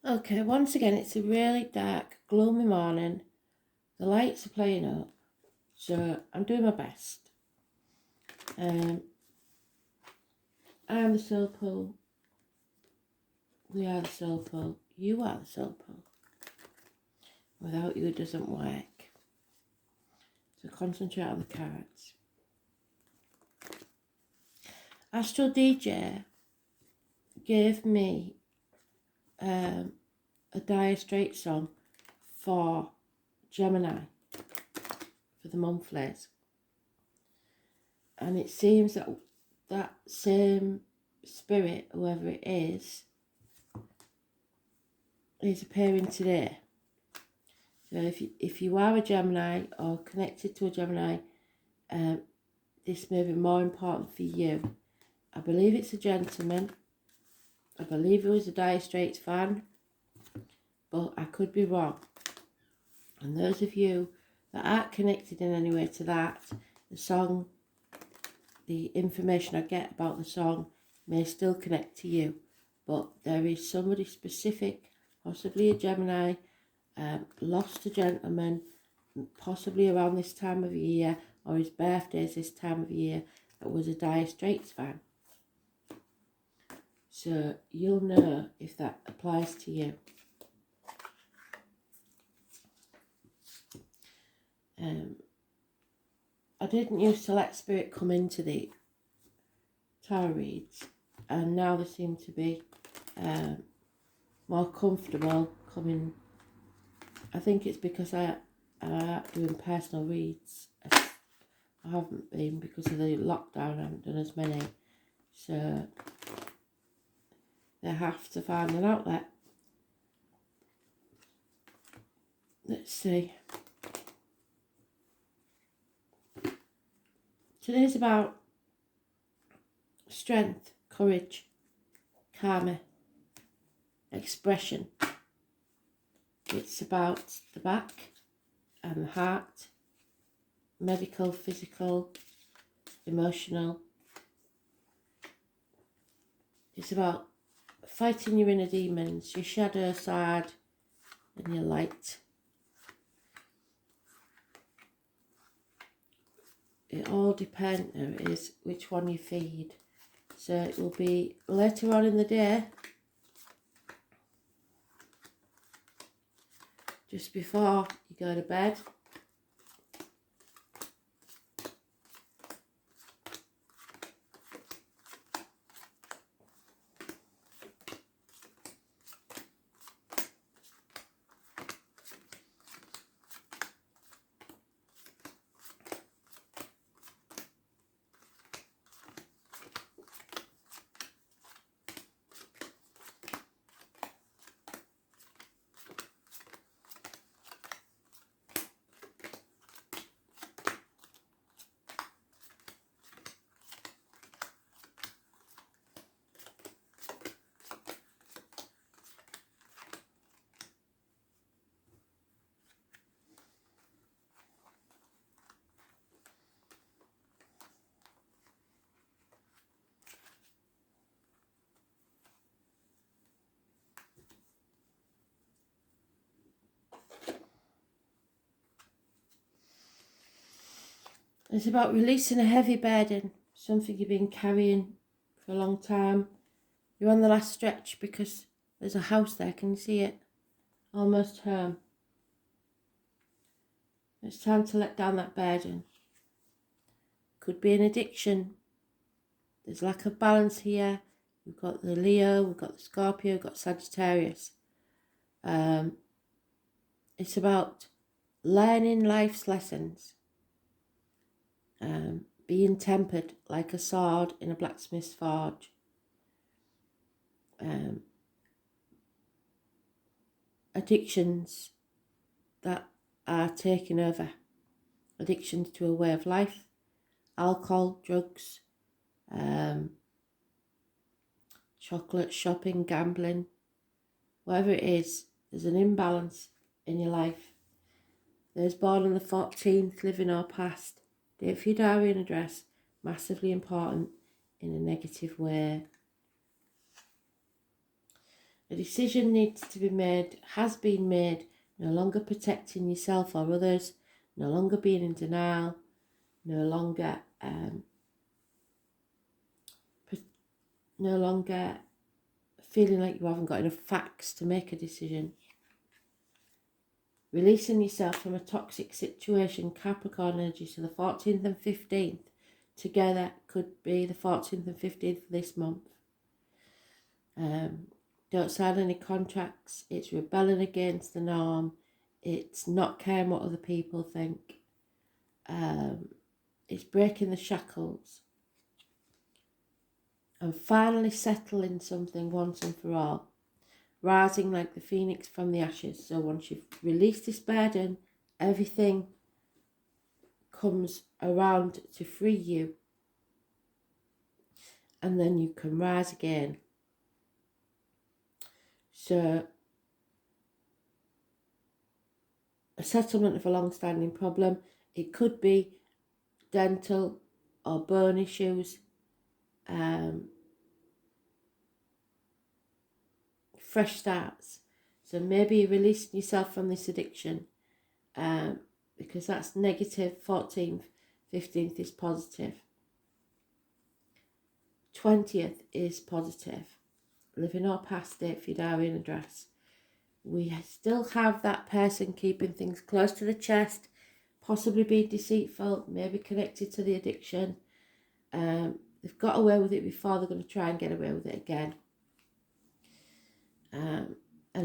Okay, once again, it's a really dark, gloomy morning. The lights are playing up, so I'm doing my best. I'm the soul pool. We are the soul pool. You are the soul pool. Without you, it doesn't work. So concentrate on the cards. Astral DJ gave me a Dire Straits song for Gemini for the monthlies, and it seems that that same spirit, whoever it is appearing today. So if you are a Gemini or connected to a Gemini, this may be more important for you. I believe it's a gentleman. I believe he was a Dire Straits fan, but I could be wrong. And those of you that aren't connected in any way to that, the song, the information I get about the song may still connect to you. But there is somebody specific, possibly a Gemini, lost a gentleman, possibly around this time of year, or his birthday's this time of year, that was a Dire Straits fan. So you'll know if that applies to you. I didn't used to let spirit come into the tarot reads, and now they seem to be more comfortable coming. I think it's because I doing personal reads. I haven't been because of the lockdown. I haven't done as many, so they have to find an outlet. Let's see. Today's about strength, courage, karma, expression. It's about the back and the heart, medical, physical, emotional. It's about fighting your inner demons, your shadow side and your light. It all depends which one you feed. So it will be later on in the day, just before you go to bed. It's about releasing a heavy burden, something you've been carrying for a long time. You're on the last stretch because there's a house there, can you see it? Almost home. It's time to let down that burden. Could be an addiction. There's lack of balance here. We've got the Leo, we've got the Scorpio, we've got Sagittarius. It's about learning life's lessons. Being tempered like a sword in a blacksmith's forge. Addictions that are taking over. Addictions to a way of life. Alcohol, drugs, chocolate, shopping, gambling. Whatever it is, there's an imbalance in your life. There's born on the 14th, living or past. Date for your diary and address. Massively important in a negative way. A decision needs to be made, has been made, no longer protecting yourself or others, no longer being in denial, no longer feeling like you haven't got enough facts to make a decision. Releasing yourself from a toxic situation, Capricorn energy. So the 14th and 15th together could be the 14th and 15th of this month. Don't sign any contracts. It's rebelling against the norm. It's not caring what other people think. It's breaking the shackles. And finally settling something once and for all. Rising like the phoenix from the ashes. So once you've released this burden, everything comes around to free you. And then you can rise again. So a settlement of a long-standing problem. It could be dental or bone issues. Fresh starts. So maybe you're releasing yourself from this addiction, because that's negative. 14th, 15th is positive. 20th is positive. Living or past it for your diary and address. We still have that person keeping things close to the chest, possibly being deceitful, maybe connected to the addiction. They've got away with it before, they're going to try and get away with it again. And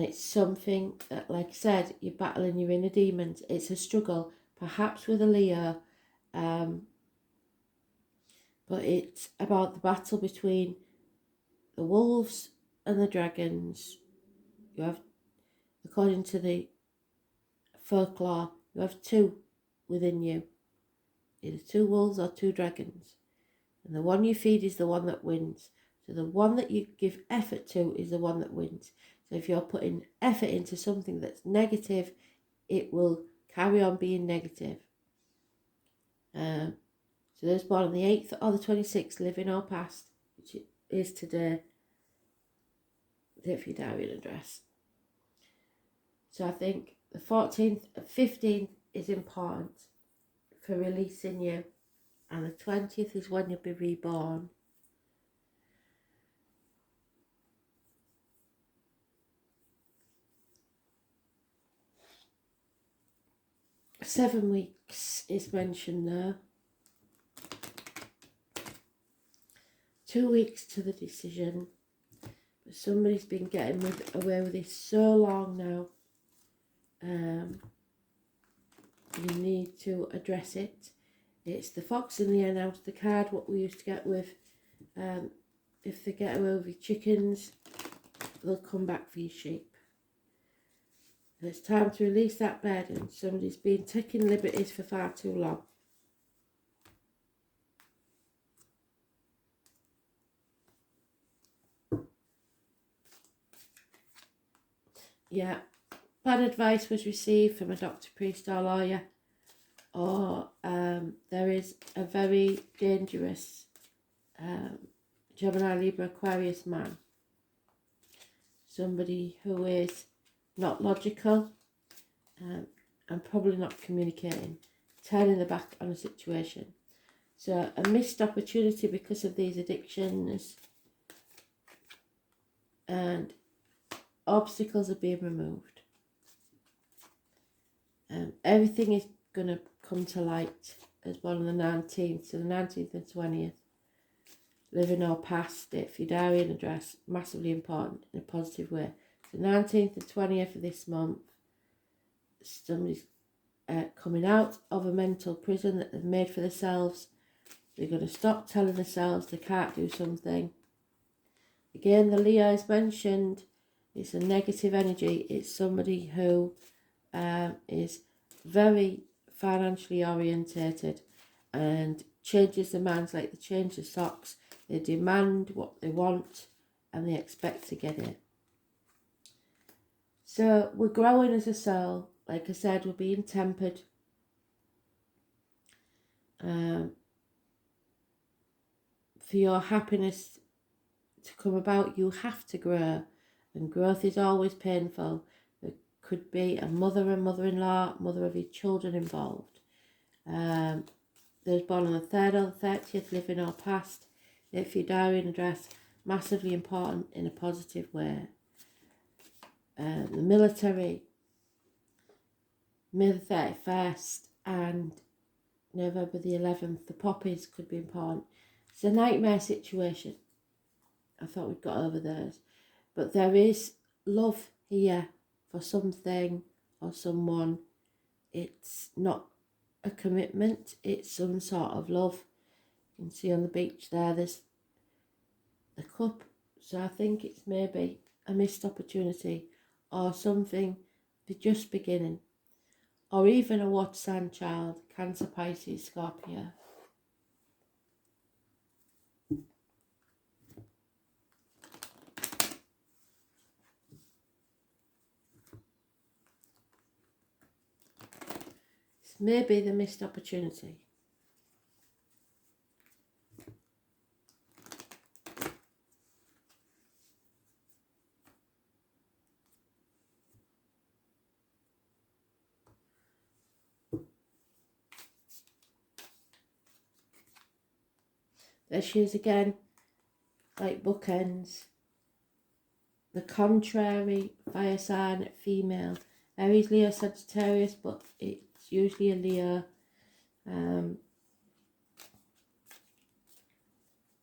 it's something that, like I said, you're battling your inner demons. It's a struggle, perhaps with a Leo, but it's about the battle between the wolves and the dragons. You have, according to the folklore, you have two within you, either two wolves or two dragons, and the one you feed is the one that wins. So the one that you give effort to is the one that wins. So if you're putting effort into something that's negative, it will carry on being negative. So those born on the 8th or the 26th, living or past, which is today, if your diary and address. So I think the 14th and 15th is important for releasing you, and the 20th is when you'll be reborn. Seven weeks is mentioned there. 2 weeks to the decision. But somebody's been getting away with this so long now. You need to address it. It's the fox and the hen house, the card, what we used to get with, if they get away with your chickens, they'll come back for your sheep. And it's time to release that burden. Somebody's been taking liberties for far too long. Yeah, bad advice was received from a doctor, priest or lawyer, or there is a very dangerous Gemini, Libra, Aquarius man. Somebody who is not logical and probably not communicating, turning their back on a situation. So a missed opportunity because of these addictions, and obstacles are being removed. Everything is going to come to light as well on the 19th. So the 19th and 20th, living or past it for your diary and address, massively important in a positive way. So 19th and 20th of this month, somebody's coming out of a mental prison that they've made for themselves. They're going to stop telling themselves they can't do something. Again, the Leo is mentioned. It's a negative energy. It's somebody who is very financially orientated and changes their minds like they change the socks. They demand what they want and they expect to get it. So we're growing as a soul. Like I said, we're being tempered. For your happiness to come about, you have to grow. And growth is always painful. There could be a mother and mother-in-law, mother of your children involved. Those born on the 3rd or the 30th, living or past. If your diary and address, massively important in a positive way. The military, May the 31st and November the 11th, the poppies could be important. It's a nightmare situation. I thought we'd got over those. But there is love here for something or someone. It's not a commitment, it's some sort of love. You can see on the beach there's the cup. So I think it's maybe a missed opportunity or something for just beginning. Or even a water sign child, Cancer, Pisces, Scorpio. It's maybe the missed opportunity. There she is again, like bookends. The contrary, fire sign, female. Aries, Leo, Sagittarius, but it's usually a Leo.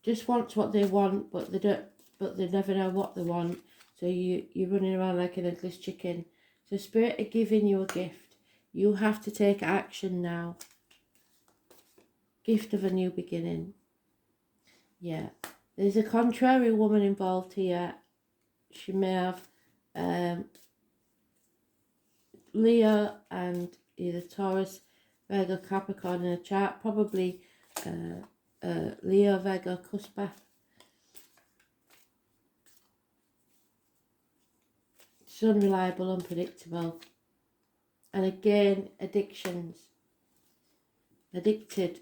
Just wants what they want, but they don't. But they never know what they want. So you're running around like an endless chicken. So Spirit are giving you a gift. You have to take action now. Gift of a new beginning. Yeah, there's a contrary woman involved here. She may have Leo and either Taurus, Virgo, Capricorn in a chart. Probably Leo, Virgo, Cuspa. It's unreliable, unpredictable. And again, addictions. Addicted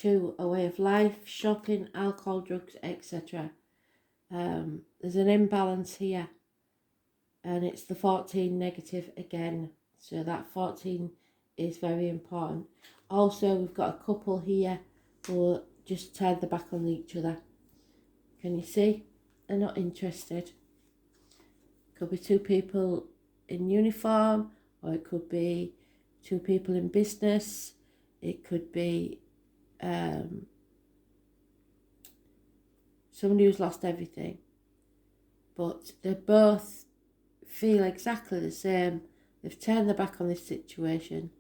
to a way of life, shopping, alcohol, drugs, etc. There's an imbalance here. And it's the 14 negative again. So that 14 is very important. Also, we've got a couple here who just turned their back on each other. Can you see? They're not interested. Could be two people in uniform, or it could be two people in business. It could be somebody who's lost everything. But they both feel exactly the same. They've turned their back on this situation.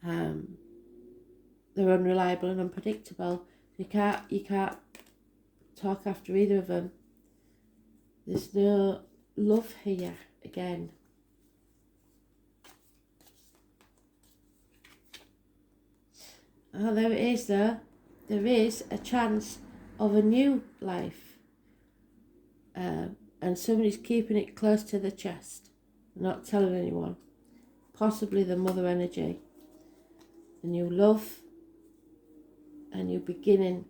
They're unreliable and unpredictable. You can't talk after either of them. There's no love here again. Oh, there it is though. There is a chance of a new life. And somebody's keeping it close to the chest, not telling anyone. Possibly the mother energy. A new love, a new beginning,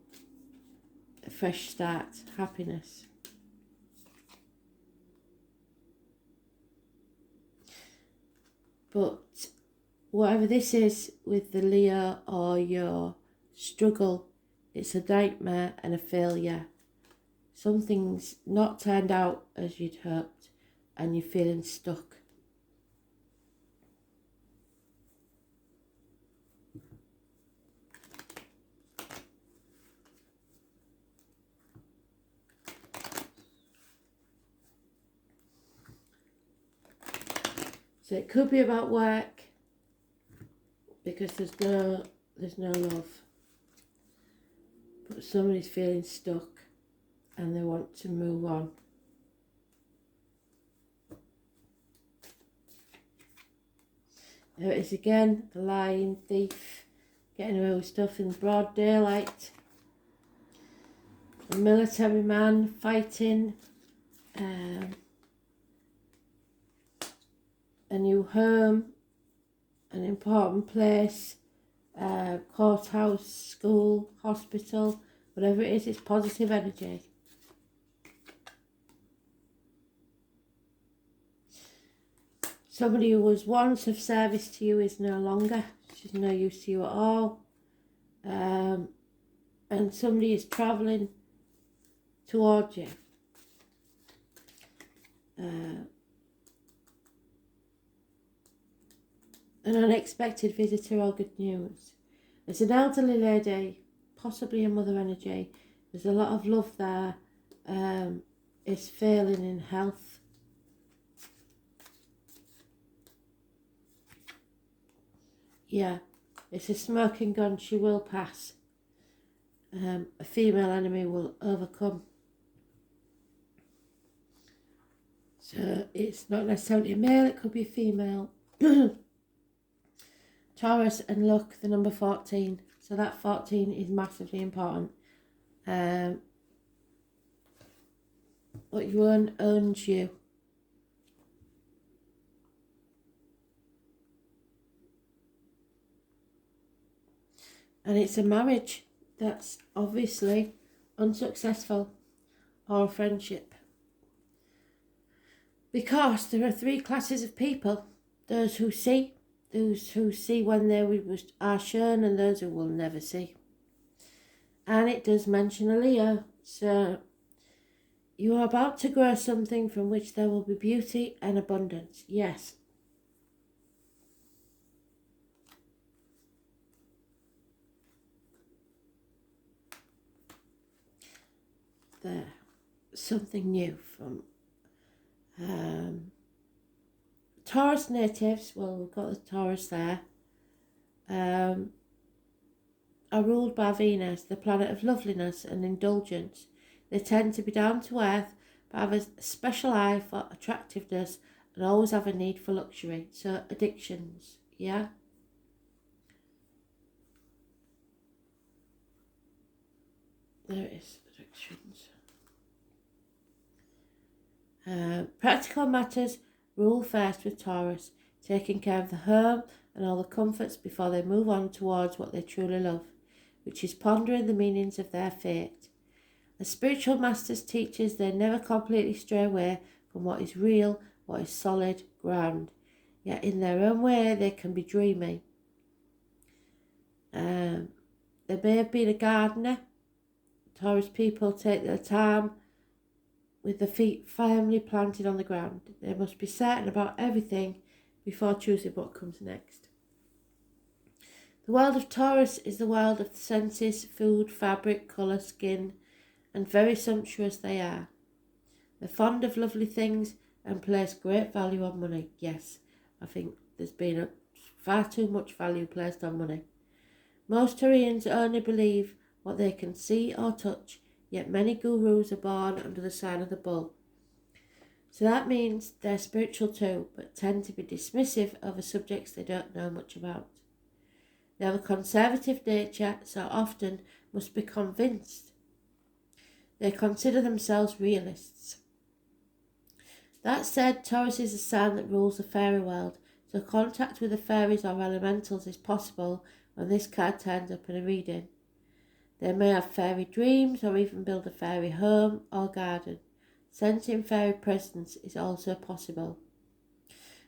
a fresh start, happiness. But whatever this is with the Leo or your struggle, it's a nightmare and a failure. Something's not turned out as you'd hoped and you're feeling stuck. So it could be about work because there's no love. But somebody's feeling stuck and they want to move on. There it is again, the lying thief, getting away with stuff in broad daylight. A military man fighting, a new home, an important place, courthouse, school, hospital, whatever it is, it's positive energy. Somebody who was once of service to you is no longer. She's no use to you at all. And somebody is travelling towards you. An unexpected visitor or good news. There's an elderly lady, possibly a mother energy. There's a lot of love there. Is failing in health. Yeah, it's a smoking gun. She will pass. A female enemy will overcome. So it's not necessarily a male, it could be female. Taurus and luck, the number 14. So that 14 is massively important. What you earn owns you. And it's a marriage that's obviously unsuccessful, or a friendship. Because there are 3 classes of people. Those who see when they are shown, and those who will never see. And it does mention a Leo. So you are about to grow something from which there will be beauty and abundance. Yes. There. Something new from Taurus natives. Well, we've got the Taurus there. Are ruled by Venus, the planet of loveliness and indulgence. They tend to be down to earth, but have a special eye for attractiveness and always have a need for luxury. So addictions, yeah? There it is, addictions. Practical matters rule first with Taurus, taking care of the home and all the comforts before they move on towards what they truly love, which is pondering the meanings of their fate. As spiritual masters teachers, they never completely stray away from what is real, what is solid ground. Yet in their own way, they can be dreamy. They may have been a gardener. Taurus people take their time with the feet firmly planted on the ground. They must be certain about everything before choosing what comes next. The world of Taurus is the world of the senses, food, fabric, colour, skin, and very sumptuous they are. They're fond of lovely things and place great value on money. Yes, I think there's been far too much value placed on money. Most Taurians only believe what they can see or touch, yet many gurus are born under the sign of the bull. So that means they're spiritual too, but tend to be dismissive over subjects they don't know much about. They have a conservative nature, so often must be convinced. They consider themselves realists. That said, Taurus is a sign that rules the fairy world, so contact with the fairies or elementals is possible when this card turns up in a reading. They may have fairy dreams or even build a fairy home or garden. Sensing fairy presence is also possible.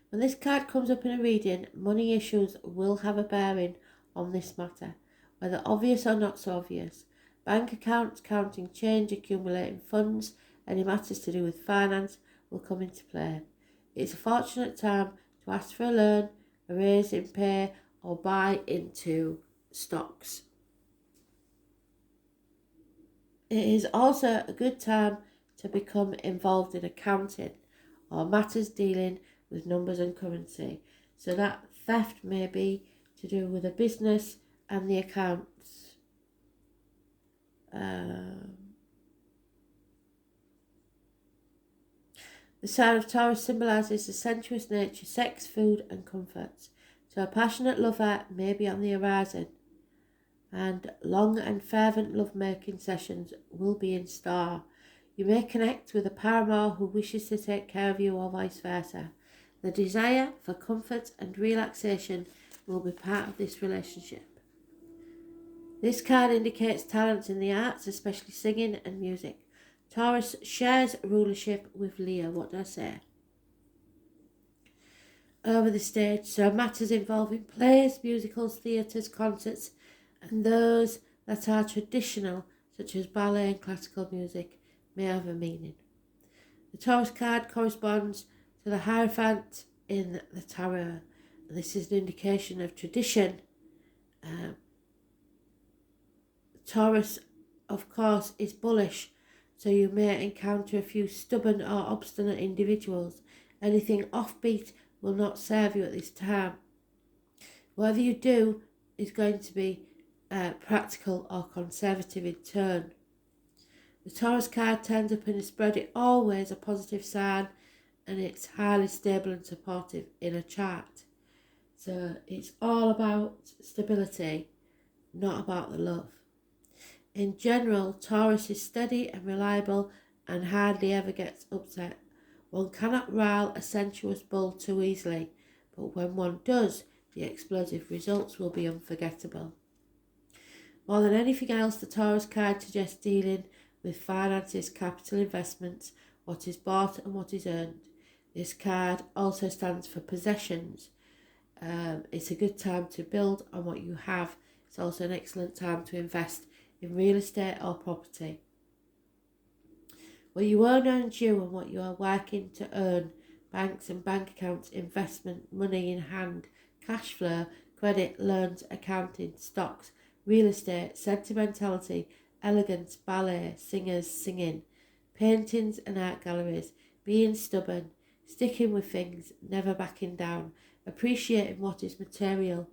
When this card comes up in a reading, money issues will have a bearing on this matter, whether obvious or not so obvious. Bank accounts, counting change, accumulating funds, any matters to do with finance will come into play. It's a fortunate time to ask for a loan, a raise in pay, or buy into stocks. It is also a good time to become involved in accounting or matters dealing with numbers and currency. So that theft may be to do with a business and the accounts. The sign of Taurus symbolises the sensuous nature, sex, food and comforts. So a passionate lover may be on the horizon, and long and fervent love-making sessions will be in store. You may connect with a paramour who wishes to take care of you or vice versa. The desire for comfort and relaxation will be part of this relationship. This card indicates talents in the arts, especially singing and music. Taurus shares rulership with Leo. What do I say? over the stage, so matters involving plays, musicals, theatres, concerts, and those that are traditional, such as ballet and classical music, may have a meaning. The Taurus card corresponds to the Hierophant in the Tarot, and this is an indication of tradition. Taurus, of course, is bullish, so you may encounter a few stubborn or obstinate individuals. Anything offbeat will not serve you at this time. Whatever you do is going to be practical or conservative in turn. The Taurus card turns up in a spread, it's always a positive sign, and it's highly stable and supportive in a chart. So it's all about stability, not about the love. In general, Taurus is steady and reliable and hardly ever gets upset. One cannot rile a sensuous bull too easily, but when one does, the explosive results will be unforgettable. More than anything else, the Taurus card suggests dealing with finances, capital investments, what is bought and what is earned. This card also stands for possessions. It's a good time to build on what you have. It's also an excellent time to invest in real estate or property. What you own earns you, and what you are working to earn, banks and bank accounts, investment, money in hand, cash flow, credit, loans, accounting, stocks, real estate, sentimentality, elegance, ballet, singers, singing, paintings and art galleries, being stubborn, sticking with things, never backing down, appreciating what is material,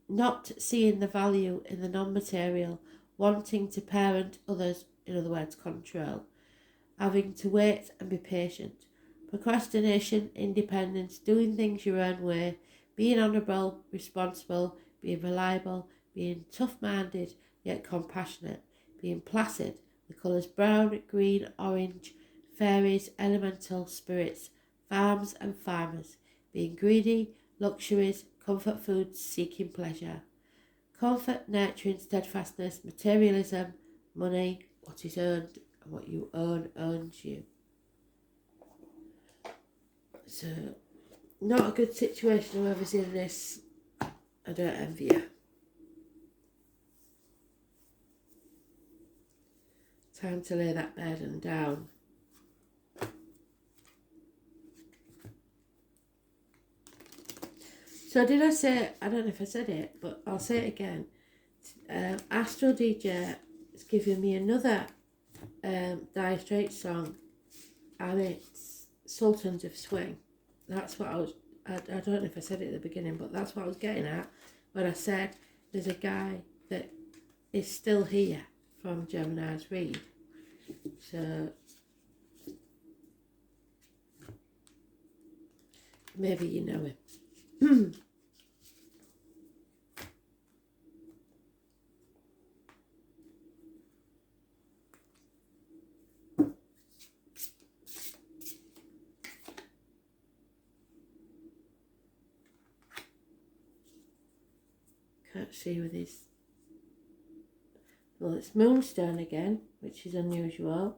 not seeing the value in the non-material, wanting to parent others, in other words, control, having to wait and be patient, procrastination, independence, doing things your own way, being honourable, responsible, being reliable, being tough-minded yet compassionate, being placid, the colours brown, green, orange, fairies, elemental spirits, farms and farmers, being greedy, luxuries, comfort foods, seeking pleasure, comfort, nurturing, steadfastness, materialism, money, what is earned and what you earn earns you. So, not a good situation, whoever's in this. I don't envy you. Time to lay that burden down. So did I say, I don't know if I said it, but I'll say it again. Astro DJ is giving me another Dire Straits song, and it's Sultans of Swing. That's what I don't know if I said it at the beginning, but that's what I was getting at when I said there's a guy that is still here from Gemini's Read. So maybe you know him. Can't see with his. Well, it's Moonstone again, which is unusual.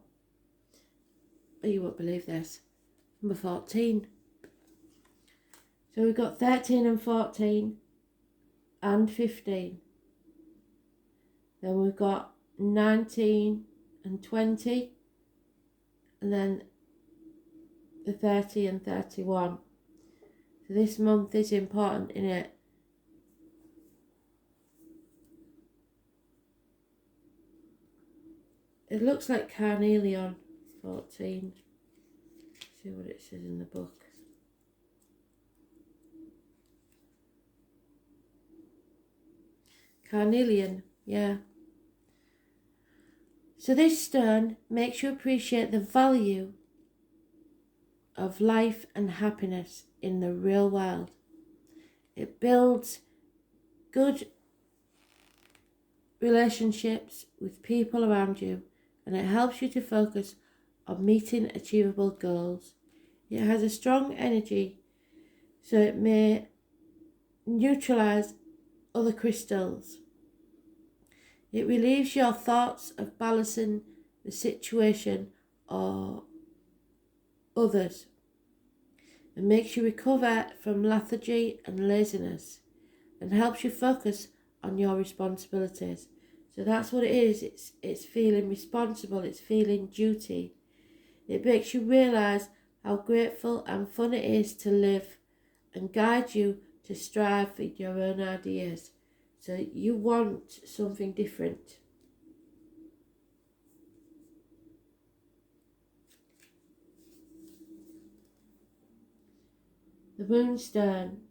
Oh, you won't believe this. Number 14. So we've got 13 and 14 and 15. Then we've got 19 and 20. And then the 30 and 31. So this month is important in it. It looks like Carnelian 14. See what it says in the book. Carnelian, yeah. So this stone makes you appreciate the value of life and happiness in the real world. It builds good relationships with people around you, and it helps you to focus on meeting achievable goals. It has a strong energy, so it may neutralize other crystals. It relieves your thoughts of balancing the situation or others. and makes you recover from lethargy and laziness and helps you focus on your responsibilities. So that's what it is. It's feeling responsible, it's feeling duty. It makes you realise how grateful and fun it is to live and guide you to strive for your own ideas. So you want something different. The Moonstone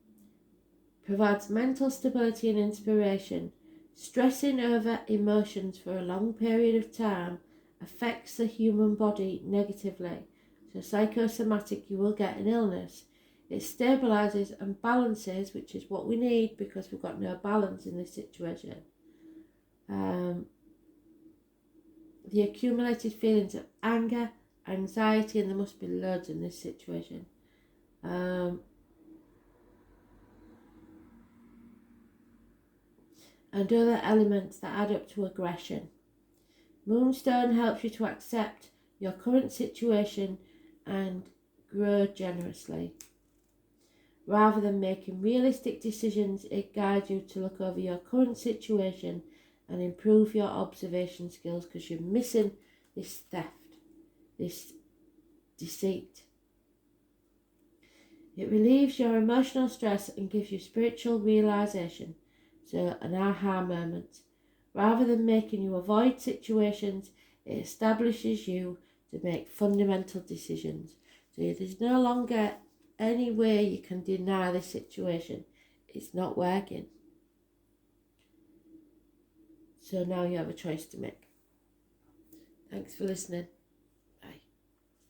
provides mental stability and inspiration. Stressing over emotions for a long period of time affects the human body negatively. So psychosomatic, you will get an illness. It stabilises and balances, which is what we need because we've got no balance in this situation. The accumulated feelings of anger, anxiety, and there must be loads in this situation. And other elements that add up to aggression. Moonstone helps you to accept your current situation and grow generously. Rather than making realistic decisions, it guides you to look over your current situation and improve your observation skills because you're missing this theft, this deceit. It relieves your emotional stress and gives you spiritual realization, so an aha moment. Rather than making you avoid situations, it establishes you to make fundamental decisions. So there's no longer any way you can deny the situation. It's not working. So now you have a choice to make. Thanks for listening.